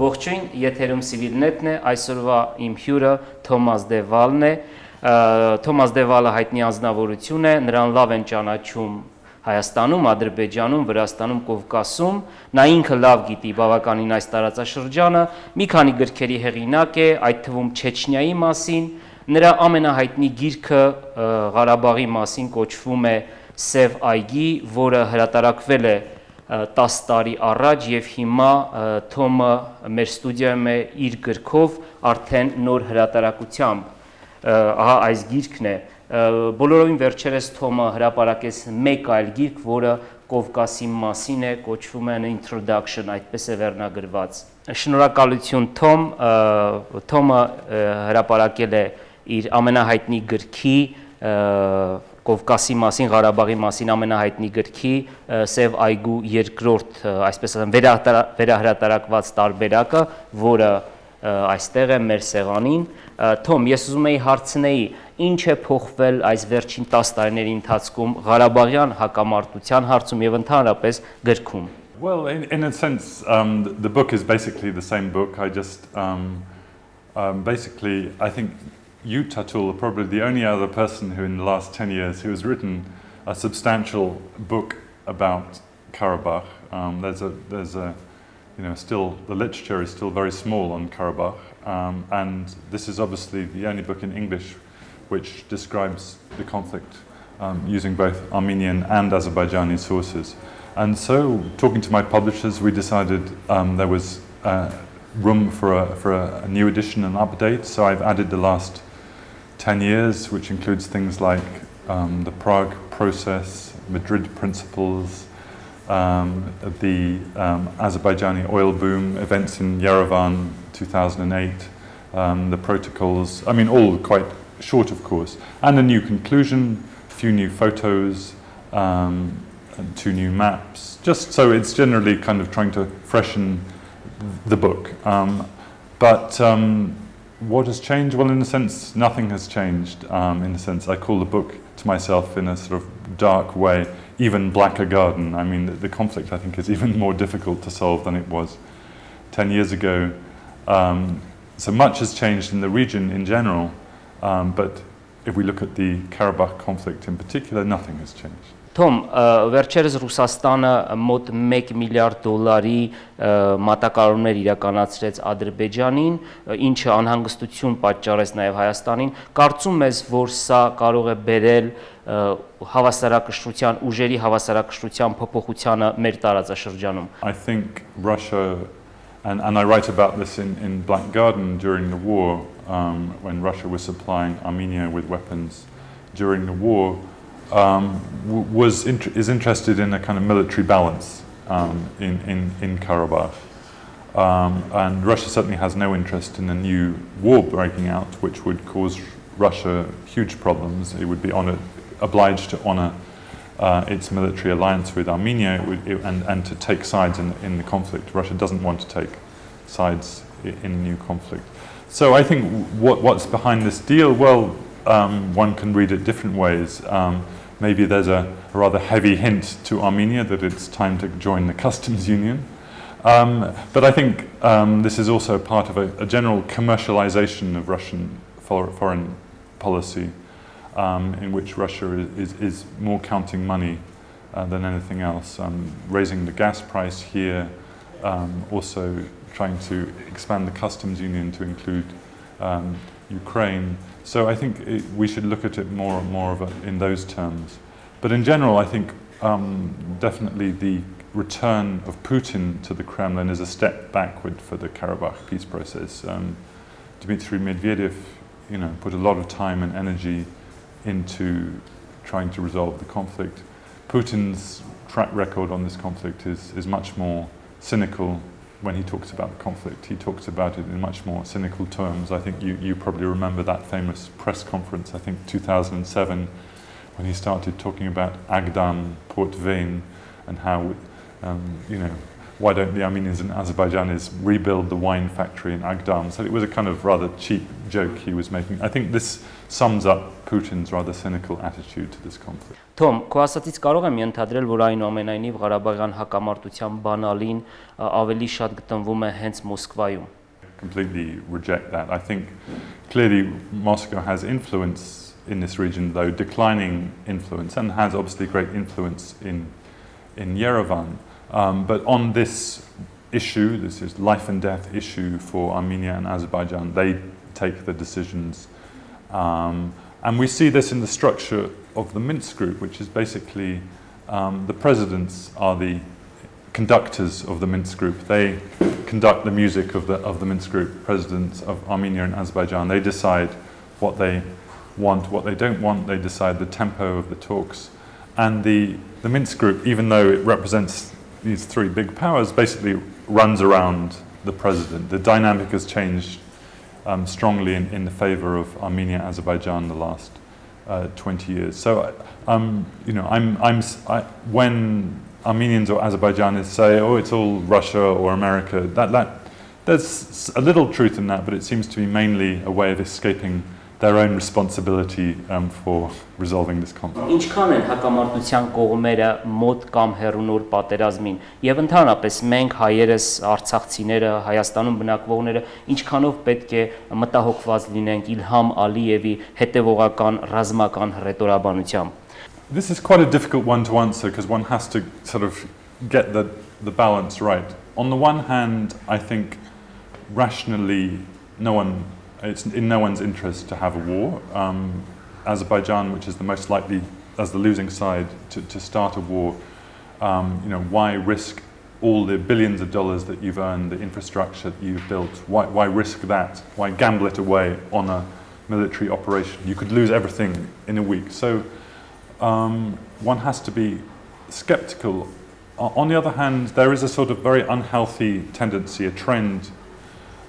Ողջույն, եթերում CivilNet-ն է, այսօրվա իմ հյուրը Թոմաս դե Վալն է։ Թոմաս դե Վալը հայտնի անձնավորություն է, նրան լավ են ճանաչում Հայաստանում, Ադրբեջանում, Վրաստանում, Կովկասում, նա ինքը լավ գիտի բավականին այս տարածաշրջանը, մի քանի գրքերի հեղինակ է, այդ թվում Չեչնիայի մասին, նրա ամենահայտնի գիրքը Ղարաբաղի մասին կոչվում է Սև այգի, որը հրատարակվել է 10 տարի առաջ եւ հիմա Թոմը մեր ստուդիայում է իր գրքով արդեն նոր հրատարակությամբ ահա այս գիրքն է բոլորովին վերջերս Թոմը հրապարակեց մեկ այլ գիրք, որը Կովկասի մասին է, կոչվում է An Introduction, այդպես է վերնագրված։ Շնորհակալություն Թոմ, Թոմը հրապարակել է իր ամենահայտնի գրքի Կովկասի մասին, Ղարաբաղի մասին ամենահայտնի գրքի Սև այգու երկրորդ, այսպես ասեմ, վերահրատարակված տարբերակը, որը այստեղ է մեր սեղանին։ Թոմ, ես ուզում եի հարցնեի, ինչ է փոխվել այս վերջին 10 տարիների ընթացքում Ղարաբաղյան հակամարտության հարցում եւ ընդհանրապես գրքում։ Well, in a sense, the book is basically the same book. I just basically, I think you, Tatul, are probably the only other person who in the last 10 years who has written a substantial book about Karabakh. Still, the literature is still very small on Karabakh. And this is obviously the only book in English which describes the conflict using both Armenian and Azerbaijani sources. And so, talking to my publishers, we decided there was room for a new edition and update. So I've added the last 10 years, which includes things like the Prague process, Madrid principles, the Azerbaijani oil boom, events in Yerevan 2008, the protocols, I mean all quite short of course, and a new conclusion, a few new photos, and 2 new maps, just so it's generally kind of trying to freshen the book. What has changed? Well, in a sense, nothing has changed. In a sense, I call the book to myself in a sort of dark way, even blacker garden. I mean, the conflict, I think, is even more difficult to solve than it was 10 years ago. So much has changed in the region in general, but if we look at the Karabakh conflict in particular, nothing has changed. Թոմ, վերջերս Ռուսաստանը մոտ 1 միլիարդ դոլարի մատակարարումներ իրականացրեց Ադրբեջանին, ինչը անհանգստություն պատճառեց նաև Հայաստանին։ Կարծում ես, որ սա կարող է բերել հավասարակշռության, ուժերի հավասարակշռության փոփոխությանը մեր տարածաշրջանում։ I think Russia, and I write about this in Black Garden during the war, when Russia was supplying Armenia with weapons during the war, is interested in a kind of military balance in Karabakh. And Russia certainly has no interest in a new war breaking out, which would cause Russia huge problems. It would be obliged to honor its military alliance with Armenia and to take sides in the conflict. Russia doesn't want to take sides in a new conflict. So I think what's behind this deal, well, one can read it different ways. Maybe there's a rather heavy hint to Armenia that it's time to join the customs union. But I think this is also part of a general commercialization of Russian foreign policy, in which Russia is more counting money than anything else, raising the gas price here, also trying to expand the customs union to include Ukraine. So I think we should look at it more in those terms. But in general, I think definitely the return of Putin to the Kremlin is a step backward for the Karabakh peace process. Dmitry Medvedev, put a lot of time and energy into trying to resolve the conflict. Putin's track record on this conflict is much more cynical. When he talks about the conflict, he talks about it in much more cynical terms. I think you probably remember that famous press conference, I think 2007, when he started talking about Agdam, Port Vane, and how, why don't the Armenians and Azerbaijanis rebuild the wine factory in Agdam? So it was a kind of rather cheap joke he was making. I think this sums up Putin's rather cynical attitude to this conflict. Թոմ, քո ասածից կարող եմ ենթադրել, որ այնուամենայնիվ Ղարաբաղյան հակամարտության բանալին ավելի շատ գտնվում է հենց Մոսկվայում։ Completely reject that. I think clearly Moscow has influence in this region, though declining influence, and has obviously great influence in Yerevan. But on this issue, this is life and death issue for Armenia and Azerbaijan, they take the decisions. And we see this in the structure of the Minsk group, which is basically the presidents are the conductors of the Minsk group. They conduct the music of the Minsk group, presidents of Armenia and Azerbaijan. They decide what they want, what they don't want. They decide the tempo of the talks. And the Minsk group, even though it represents these three big powers, basically runs around the president. The dynamic has changed strongly in the favor of Armenia and Azerbaijan the last 20 years. So, when Armenians or Azerbaijanis say, "Oh, it's all Russia or America," there's a little truth in that, but it seems to be mainly a way of escaping their own responsibility for resolving this conflict. Ինչքան են հակամարտության կողմերը մոտ կամ հեռու նոր պատերազմին եւ ընդհանրապես մենք հայերս, արցախցիները, Հայաստանում բնակվողները ինչքանով պետք է մտահոգված լինենք Իլհամ Ալիևի հետևողական ռազմական հռետորաբանությամբ։ This is quite a difficult one to answer because one has to sort of get the balance right. On the one hand, I think rationally it's in no one's interest to have a war. Azerbaijan, which is the most likely as the losing side to start a war, why risk all the billions of dollars that you've earned, the infrastructure that you've built? Why risk that? Why gamble it away on a military operation? You could lose everything in a week. So one has to be skeptical. On the other hand, there is a sort of very unhealthy tendency, a trend.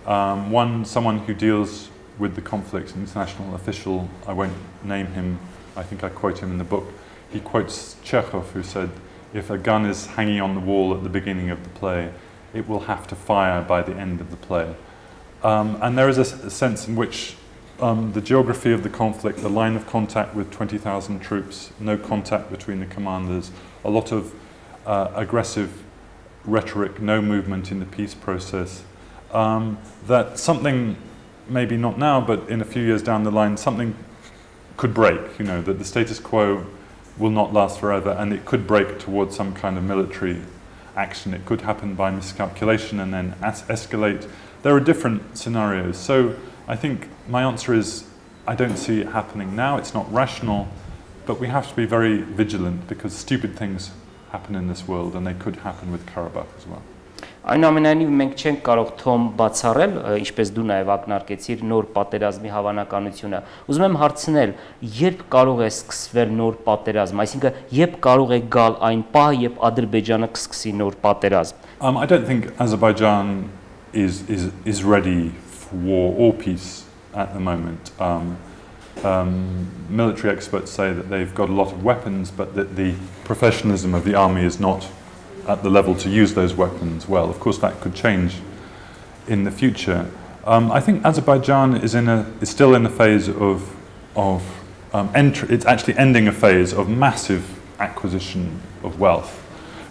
Someone who deals with the conflict, an international official, I won't name him, I think I quote him in the book, he quotes Chekhov, who said, if a gun is hanging on the wall at the beginning of the play, it will have to fire by the end of the play. And there is a sense in which the geography of the conflict, the line of contact with 20,000 troops, no contact between the commanders, a lot of aggressive rhetoric, no movement in the peace process, that something, maybe not now, but in a few years down the line, something could break, that the status quo will not last forever, and it could break towards some kind of military action. It could happen by miscalculation and then escalate. There are different scenarios. So I think my answer is, I don't see it happening now. It's not rational, but we have to be very vigilant because stupid things happen in this world, and they could happen with Karabakh as well. Այնուամենայնիվ մենք չենք կարող Թոմ բացառել, ինչպես դու նաև ակնարկեցիր, նոր պատերազմի հավանականությունը։ Ուզում եմ հարցնել, երբ կարող է սկսվել նոր պատերազմ, այսինքն երբ կարող է գալ այն պահը, երբ Ադրբեջանը կսկսի նոր պատերազմ։ I don't think Azerbaijan is ready for war or peace at the moment. Military experts say that they've got a lot of weapons, but that the professionalism of the army is not at the level to use those weapons well. Of course, that could change in the future. I think Azerbaijan is still in the phase of it's actually ending a phase of massive acquisition of wealth.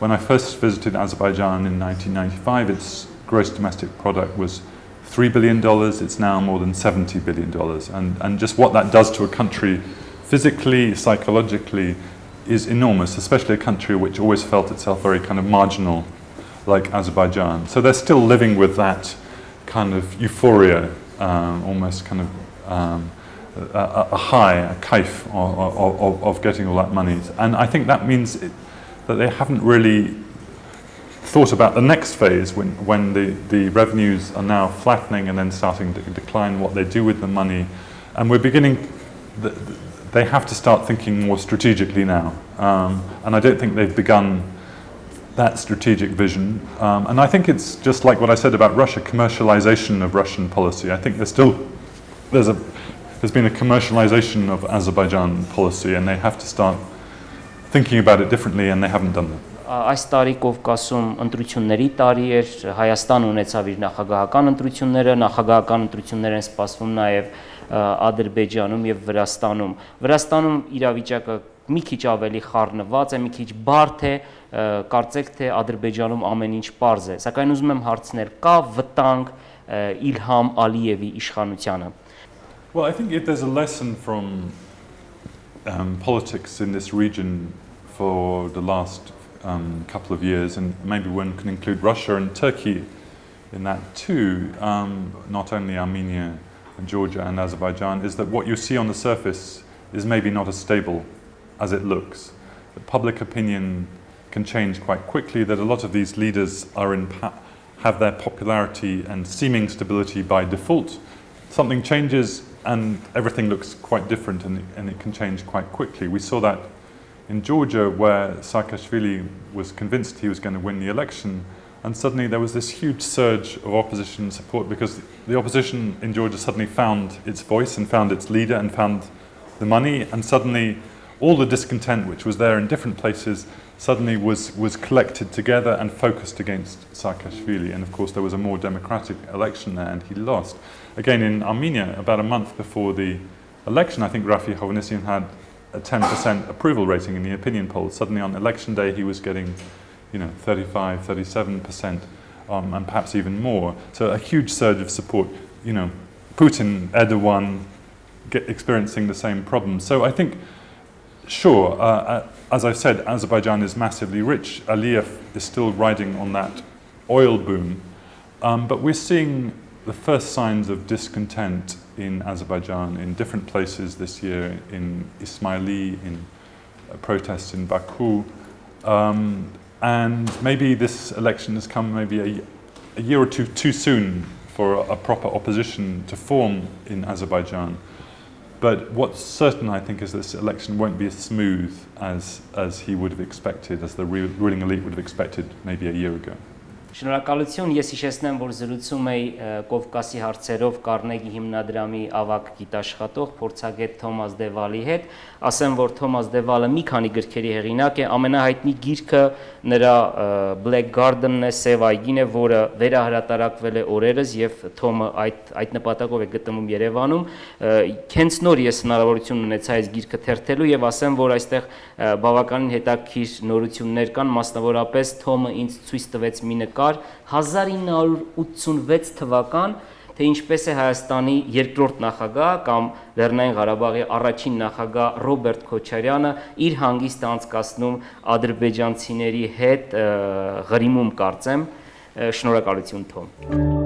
When I first visited Azerbaijan in 1995, its gross domestic product was $3 billion. It's now more than $70 billion. And just what that does to a country physically, psychologically, is enormous, especially a country which always felt itself very kind of marginal, like Azerbaijan. So they're still living with that kind of euphoria, almost kind of a high, a kaif of getting all that money. And I think that means that they haven't really thought about the next phase when the revenues are now flattening and then starting to decline, what they do with the money. And we're beginning... They have to start thinking more strategically now. And I don't think they've begun that strategic vision. And I think it's just like what I said about Russia, commercialization of Russian policy. I think there's been a commercialization of Azerbaijan policy, and they have to start thinking about it differently, and they haven't done that. Այս տարի Կովկասում ընտրությունների տարի էր, Հայաստան ունեցավ իր նախագահական ընտրությունները, նախագահական ընտրություններ են սպասվում նաև Ադրբեջանում եւ Վրաստանում։ Վրաստանում իրավիճակը մի քիչ ավելի խառնված է, մի քիչ բարդ է, կարծեք թե Ադրբեջանում ամեն ինչ պարզ է, սակայն ուզում եմ հարցնել, կա վտանգ Իլհամ Ալիևի իշխանությանը։ Well, I think if there's a lesson from politics in this region for the last couple of years, and maybe one can include Russia and Turkey in that too, not only Armenia and Georgia and Azerbaijan, is that what you see on the surface is maybe not as stable as it looks. That public opinion can change quite quickly, that a lot of these leaders are have their popularity and seeming stability by default. Something changes and everything looks quite different, and it can change quite quickly. We saw that in Georgia, where Saakashvili was convinced he was going to win the election, and suddenly there was this huge surge of opposition support because the opposition in Georgia suddenly found its voice and found its leader and found the money, and suddenly all the discontent which was there in different places suddenly was collected together and focused against Saakashvili. And of course there was a more democratic election there and he lost. Again, in Armenia, about a month before the election, I think Rafi Hovhannisyan had a 10% approval rating in the opinion polls. Suddenly on election day he was getting 35, 37%, and perhaps even more. So a huge surge of support. Putin, Erdogan experiencing the same problem. So I think, sure, as I've said, Azerbaijan is massively rich. Aliyev is still riding on that oil boom. But we're seeing the first signs of discontent in Azerbaijan in different places this year, in Ismaili, in protests in Baku. And maybe this election has come maybe a year or two too soon for a proper opposition to form in Azerbaijan. But what's certain, I think, is this election won't be as smooth as he would have expected, as the ruling elite would have expected maybe a year ago. Շնորհակալություն, ես հիշեցնեմ, որ զրուցում էի Կովկասի հարցերով Կարնեգի հիմնադրամի ավագ գիտաշխատող փորձագետ Թոմաս Դևալի հետ, ասեմ, որ Թոմաս Դևալը մի քանի գրքերի հեղինակ է, ամենահայտնի գիրքը նրա Black Garden-ն է, Սև այգին է, որը վերահրատարակվել է օրերս եւ Թոմը այդ նպատակով է գտնվում Երևանում, հենց նոր ես հնարավորություն ունեցա այս գիրքը թերթելու եւ ասեմ, որ այստեղ բավականին հետաքրքիր նորություններ կան, մասնավորապես Թոմը ինձ ցույց տվեց մի նկար 1986 թվական, թե ինչպես է Հայաստանի երկրորդ նախագահ կամ Լեռնային Ղարաբաղի առաջին նախագահ Ռոբերտ Քոչարյանը իր հանգիստը անցկացնում ադրբեջանցիների հետ Ղրիմում, կարծեմ, շնորհակալություն Թոմ։